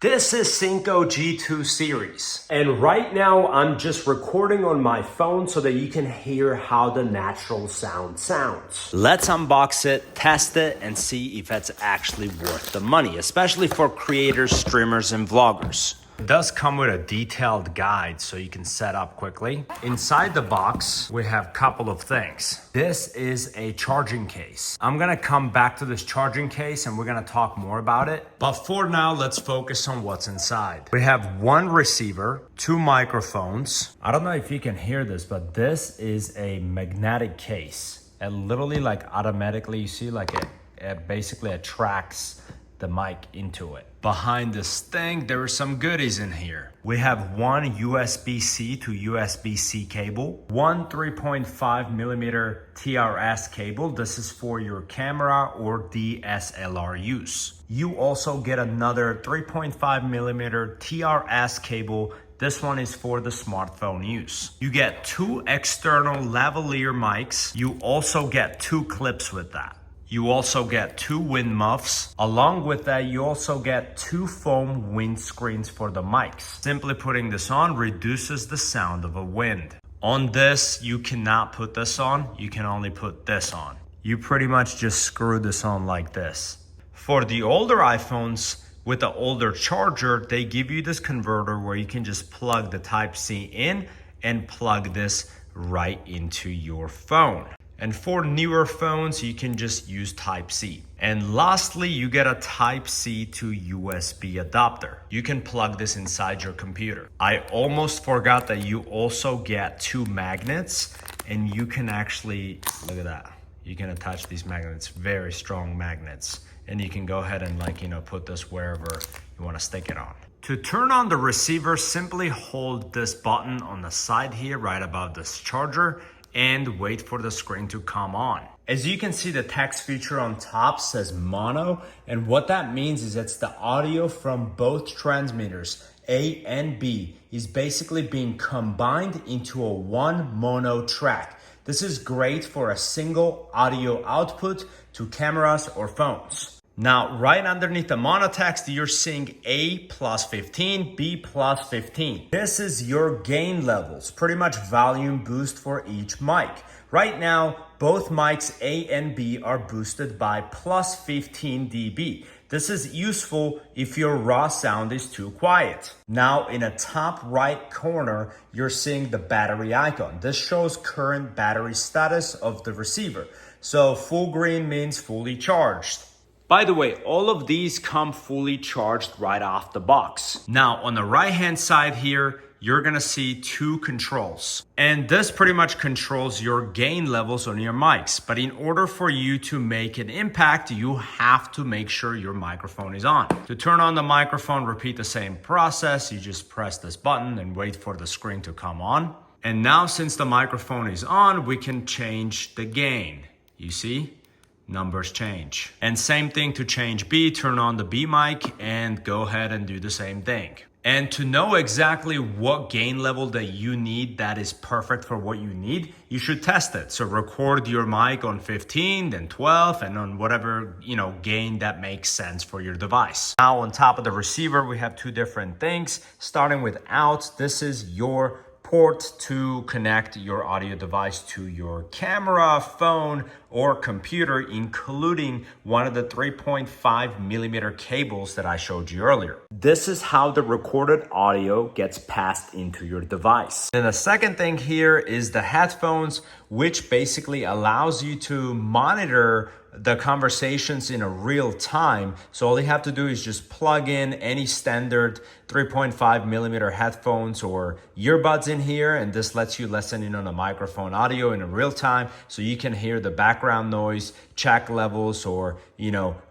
This is SYNCO G2 series, and right now I'm just recording on my phone so that you can hear how the natural sound sounds. Let's unbox it, test it, and see if it's actually worth the money, especially for creators, streamers, and vloggers. It does come with a detailed guide so you can set up quickly. Inside the box, we have a couple of things. This is a charging case. I'm gonna come back to this charging case and we're gonna talk more about it. But for now, let's focus on what's inside. We have one receiver, two microphones. I don't know if you can hear this, but this is a magnetic case. It literally automatically, you see it basically attracts the mic into it. Behind this thing, there are some goodies in here. We have one USB-C to USB-C cable, one 3.5 millimeter TRS cable. This is for your camera or DSLR use. You also get another 3.5 millimeter TRS cable. This one is for the smartphone use. You get two external lavalier mics. You also get two clips with that. You also get two wind muffs. Along with that, you also get two foam windscreens for the mics. Simply putting this on reduces the sound of a wind. On this, you cannot put this on. You can only put this on. You pretty much just screw this on like this. For the older iPhones with the older charger, they give you this converter where you can just plug the Type-C in and plug this right into your phone. And for newer phones, you can just use Type-C. And lastly, you get a Type-C to USB adapter. You can plug this inside your computer. I almost forgot that you also get two magnets, and you can actually, look at that. You can attach these magnets, very strong magnets. And you can go ahead and put this wherever you want to stick it on. To turn on the receiver, simply hold this button on the side here, right above this charger, and wait for the screen to come on. As you can see, the text feature on top says mono, and what that means is it's the audio from both transmitters, A and B, is basically being combined into a one mono track. This is great for a single audio output to cameras or phones. Now, right underneath the mono text, you're seeing A plus 15, B plus 15. This is your gain levels, pretty much volume boost for each mic. Right now, both mics A and B are boosted by plus 15 dB. This is useful if your raw sound is too quiet. Now, in the top right corner, you're seeing the battery icon. This shows current battery status of the receiver. So full green means fully charged. By the way, all of these come fully charged right off the box. Now, on the right-hand side here, you're gonna see two controls. And this pretty much controls your gain levels on your mics. But in order for you to make an impact, you have to make sure your microphone is on. To turn on the microphone, repeat the same process. You just press this button and wait for the screen to come on. And now, since the microphone is on, we can change the gain. You see? Numbers change. And same thing to change B, turn on the B mic and go ahead and do the same thing. And to know exactly what gain level that you need that is perfect for what you need, you should test it. So record your mic on 15, then 12, and on whatever, gain that makes sense for your device. Now on top of the receiver, we have two different things. Starting with out, this is your port to connect your audio device to your camera, phone, or computer, including one of the 3.5 millimeter cables that I showed you earlier. This is how the recorded audio gets passed into your device. And the second thing here is the headphones, which basically allows you to monitor the conversations in a real time. So all you have to do is just plug in any standard 3.5 millimeter headphones or earbuds in here, and this lets you listen in on a microphone audio in a real time, so you can hear the background noise, check levels, or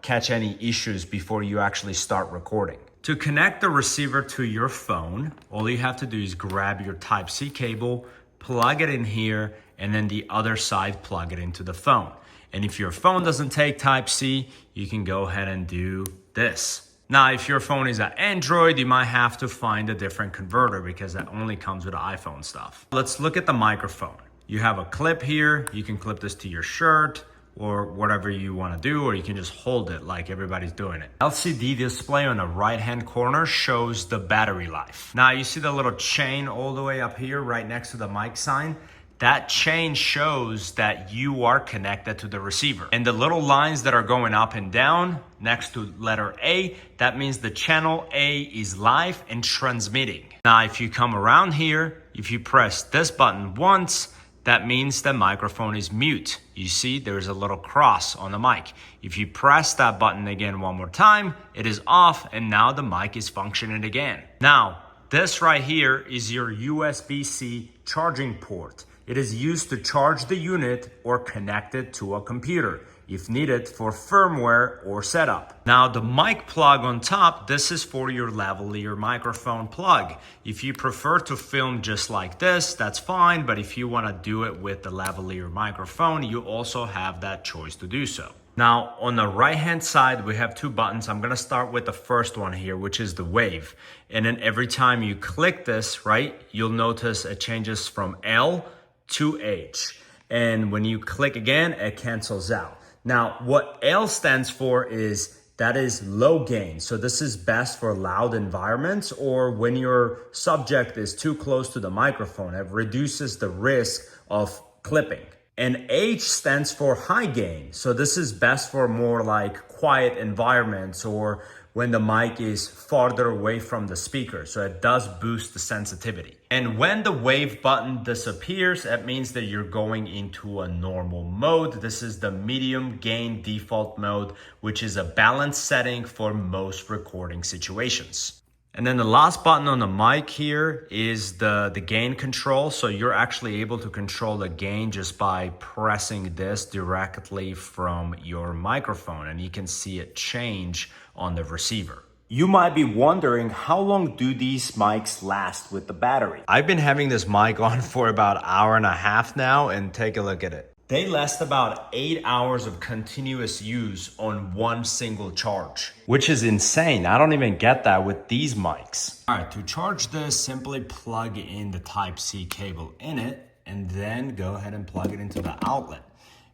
catch any issues before you actually start recording. To connect the receiver to your phone, all you have to do is grab your Type-C cable, plug it in here, and then the other side plug it into the phone. And if your phone doesn't take Type-C, you can go ahead and do this. Now, if your phone is an Android, you might have to find a different converter because that only comes with the iPhone stuff. Let's look at the microphone. You have a clip here. You can clip this to your shirt or whatever you want to do, or you can just hold it like everybody's doing it. LCD display on the right hand corner shows the battery life. Now you see the little chain all the way up here right next to the mic sign. That chain shows that you are connected to the receiver. And the little lines that are going up and down next to letter A, that means the channel A is live and transmitting. Now, if you come around here, if you press this button once, that means the microphone is mute. You see, there's a little cross on the mic. If you press that button again one more time, it is off, and now the mic is functioning again. Now, this right here is your USB-C charging port. It is used to charge the unit or connect it to a computer if needed for firmware or setup. Now the mic plug on top, this is for your lavalier microphone plug. If you prefer to film just like this, that's fine, but if you want to do it with the lavalier microphone, you also have that choice to do so. Now on the right hand side, we have two buttons. I'm gonna start with the first one here, which is the wave. And then every time you click this, right, you'll notice it changes from L to H. And when you click again, it cancels out. Now, what L stands for is that is low gain. So this is best for loud environments or when your subject is too close to the microphone. It reduces the risk of clipping. And H stands for high gain. So this is best for more like quiet environments or when the mic is farther away from the speaker. So it does boost the sensitivity. And when the wave button disappears, it means that you're going into a normal mode. This is the medium gain default mode, which is a balanced setting for most recording situations. And then the last button on the mic here is the gain control. So you're actually able to control the gain just by pressing this directly from your microphone, and you can see it change on the receiver. You might be wondering, how long do these mics last with the battery? I've been having this mic on for about an hour and a half now, and take a look at it. They last about 8 hours of continuous use on one single charge, which is insane. I don't even get that with these mics. All right, to charge this, simply plug in the Type-C cable in it, and then go ahead and plug it into the outlet.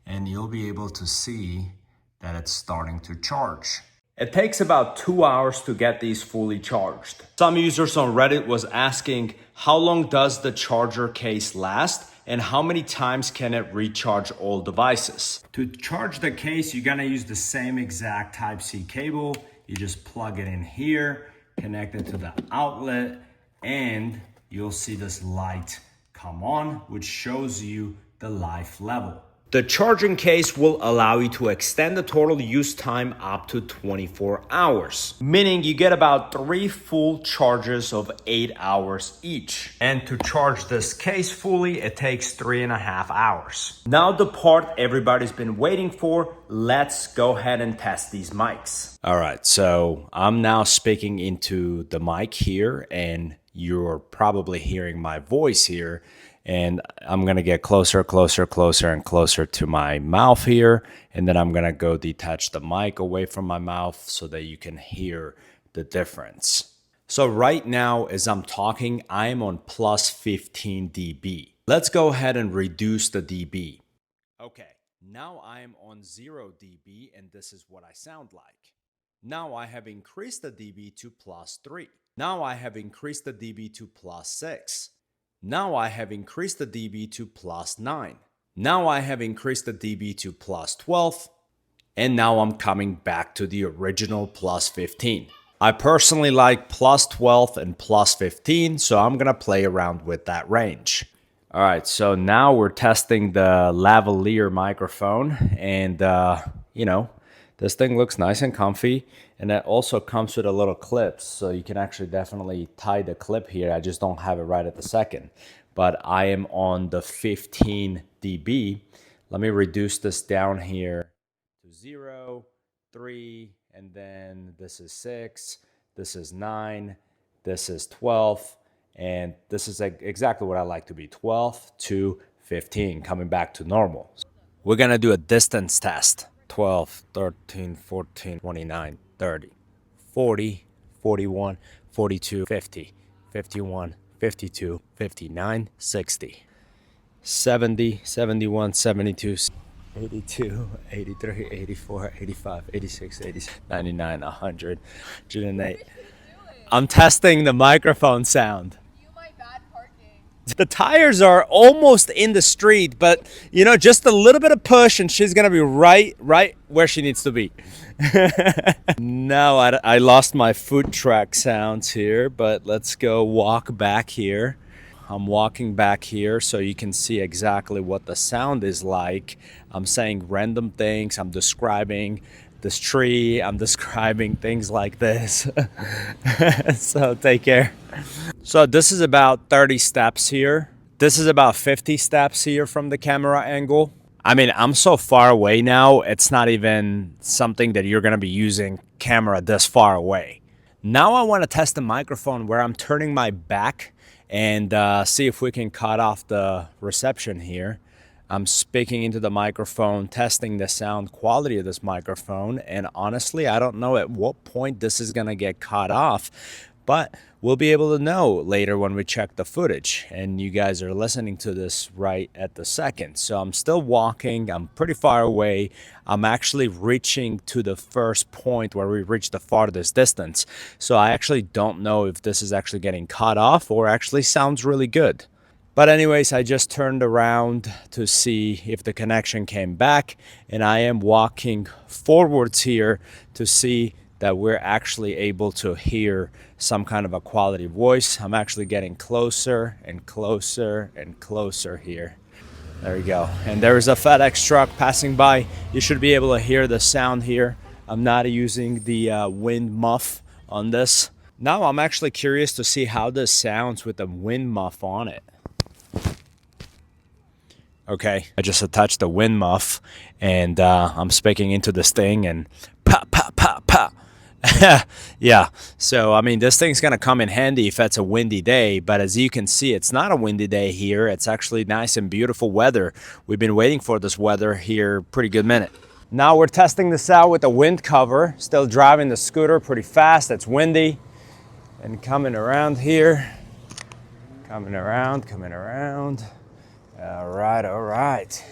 And you'll be able to see that it's starting to charge. It takes about 2 hours to get these fully charged. Some users on Reddit was asking, how long does the charger case last? And how many times can it recharge all devices? To charge the case, you're gonna use the same exact Type-C cable. You just plug it in here, connect it to the outlet, and you'll see this light come on, which shows you the life level. The charging case will allow you to extend the total use time up to 24 hours, meaning you get about 3 full charges of 8 hours each. And to charge this case fully, it takes 3.5 hours. Now the part everybody's been waiting for, let's go ahead and test these mics. All right, so I'm now speaking into the mic here, and you're probably hearing my voice here. And I'm gonna get closer and closer to my mouth here. And then I'm gonna go detach the mic away from my mouth so that you can hear the difference. So right now, as I'm talking, I'm on plus 15 dB. Let's go ahead and reduce the dB. Okay, now I'm on 0 dB, and this is what I sound like. Now I have increased the dB to plus 3. Now I have increased the dB to plus 6. Now I have increased the dB to plus 9. Now I have increased the dB to plus 12. And now I'm coming back to the original plus 15. I personally like plus 12 and plus 15, so I'm gonna play around with that range. All right, so now we're testing the lavalier microphone, and this thing looks nice and comfy, and it also comes with a little clip, so you can actually definitely tie the clip here. I just don't have it right at the second, but I am on the 15 dB. Let me reduce this down here to 0, 3, and then this is 6, this is 9, this is 12, and this is exactly what I like to be, 12 to 15, coming back to normal. We're gonna do a distance test. 12, 13, 14, 29, 30, 40, 41, 42, 50, 51, 52, 59, 60, 70, 71, 72, 82, 83, 84, 85, 86, 87, 99, 100, 108. I'm testing the microphone sound. The tires are almost in the street, but you know, just a little bit of push and she's gonna be right where she needs to be. Now I lost my food track sounds here, but let's go walk back here. I'm walking back here so you can see exactly what the sound is like. I'm saying random things. I'm describing this tree. I'm describing things like this. So take care. So this is about 30 steps here. This is about 50 steps here from the camera angle. I mean, I'm so far away now, it's not even something that you're gonna be using camera this far away. Now I wanna test the microphone where I'm turning my back and see if we can cut off the reception here. I'm speaking into the microphone, testing the sound quality of this microphone, and honestly, I don't know at what point this is gonna get cut off, but we'll be able to know later when we check the footage, and you guys are listening to this right at the second. So I'm still walking, I'm pretty far away. I'm actually reaching to the first point where we reach the farthest distance. So I actually don't know if this is actually getting cut off or actually sounds really good. But anyways, I just turned around to see if the connection came back, and I am walking forwards here to see that we're actually able to hear some kind of a quality voice. I'm actually getting closer and closer and closer here. There we go. And there is a FedEx truck passing by. You should be able to hear the sound here. I'm not using the wind muff on this. Now I'm actually curious to see how this sounds with the wind muff on it. Okay, I just attached the wind muff and I'm speaking into this thing and pop, pop, pop, pop. Yeah, so I mean, this thing's gonna come in handy if it's a windy day, but as you can see, it's not a windy day here. It's actually nice and beautiful weather. We've been waiting for this weather here pretty good minute. Now we're testing this out with a wind cover, still driving the scooter pretty fast. It's windy and coming around here, coming around. All right.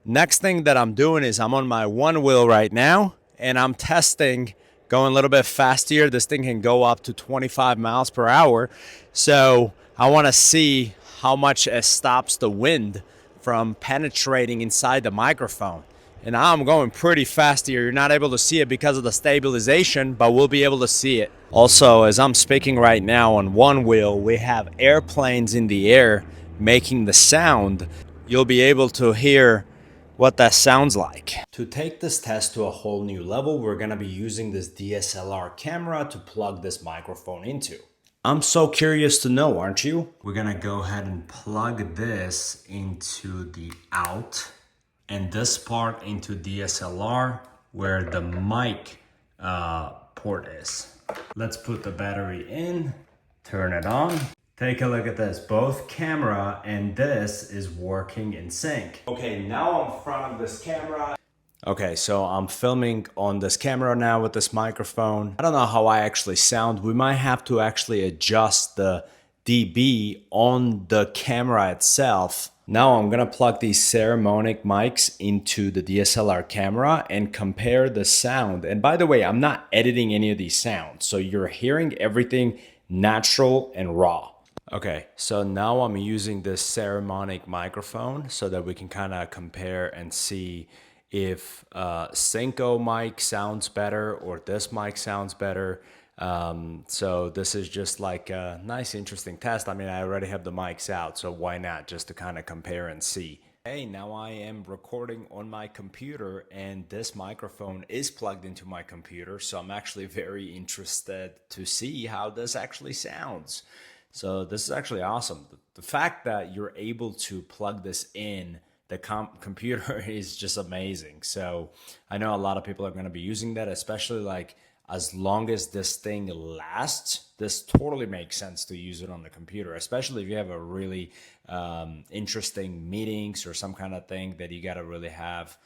Next thing that I'm doing is I'm on my one wheel right now and I'm testing going a little bit faster. This thing can go up to 25 miles per hour. So I want to see how much it stops the wind from penetrating inside the microphone. And now I'm going pretty fast here. You're not able to see it because of the stabilization, but we'll be able to see it. Also, as I'm speaking right now on one wheel, we have airplanes in the air making the sound. You'll be able to hear what that sounds like. To take this test to a whole new level, we're gonna be using this DSLR camera to plug this microphone into. I'm so curious to know, aren't you? We're gonna go ahead and plug this into the out and this part into DSLR where the mic port is. Let's put the battery in, turn it on. Take a look at this. Both camera and this is working in sync. Okay, now I'm in front of this camera. Okay, so I'm filming on this camera now with this microphone. I don't know how I actually sound. We might have to actually adjust the dB on the camera itself. Now I'm gonna plug these ceramic mics into the DSLR camera and compare the sound. And by the way, I'm not editing any of these sounds. So you're hearing everything natural and raw. Okay, so now I'm using this ceramic microphone so that we can kind of compare and see if SYNCO mic sounds better or this mic sounds better. So this is just like a nice, interesting test. I mean, I already have the mics out, so why not just to kind of compare and see. Hey, now I am recording on my computer and this microphone is plugged into my computer. So I'm actually very interested to see how this actually sounds. So this is actually awesome. The fact that you're able to plug this in the computer is just amazing. So I know a lot of people are going to be using that, especially like as long as this thing lasts. This totally makes sense to use it on the computer, especially if you have a really interesting meetings or some kind of thing that you got to really have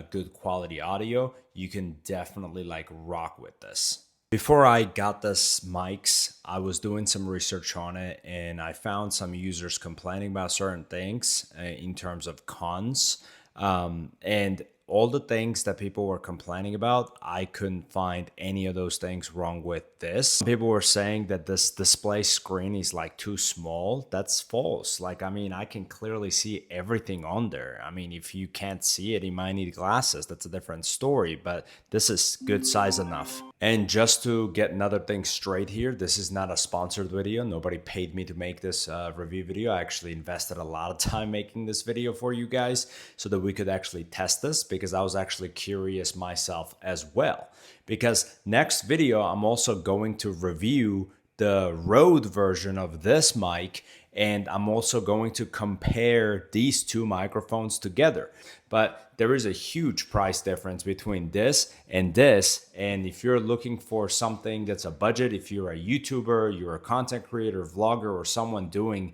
good quality audio. You can definitely like rock with this. Before I got this mics, I was doing some research on it and I found some users complaining about certain things in terms of cons. And all the things that people were complaining about, I couldn't find any of those things wrong with this. People were saying that this display screen is like too small. That's false. Like, I mean, I can clearly see everything on there. I mean, if you can't see it, you might need glasses. That's a different story, but this is good size enough. And just to get another thing straight here, this is not a sponsored video. Nobody paid me to make this review video. I actually invested a lot of time making this video for you guys so that we could actually test this, because I was actually curious myself as well. Because next video, I'm also going to review the Rode version of this mic, and I'm also going to compare these two microphones together. But there is a huge price difference between this. And if you're looking for something that's a budget, if you're a YouTuber, you're a content creator, vlogger, or someone doing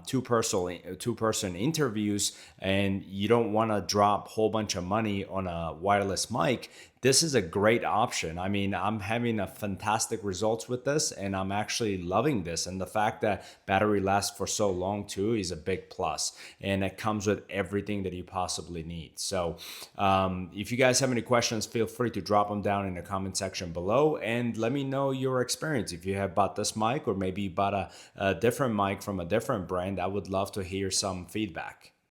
two-person interviews, and you don't want to drop a whole bunch of money on a wireless mic, this is a great option. I mean, I'm having a fantastic results with this, and I'm actually loving this. And the fact that battery lasts for so long too is a big plus. And it comes with everything that you possibly need. So if you guys have any questions, feel free to drop them down in the comment section below and let me know your experience. If you have bought this mic, or maybe you bought a different mic from a different brand, I would love to hear some feedback.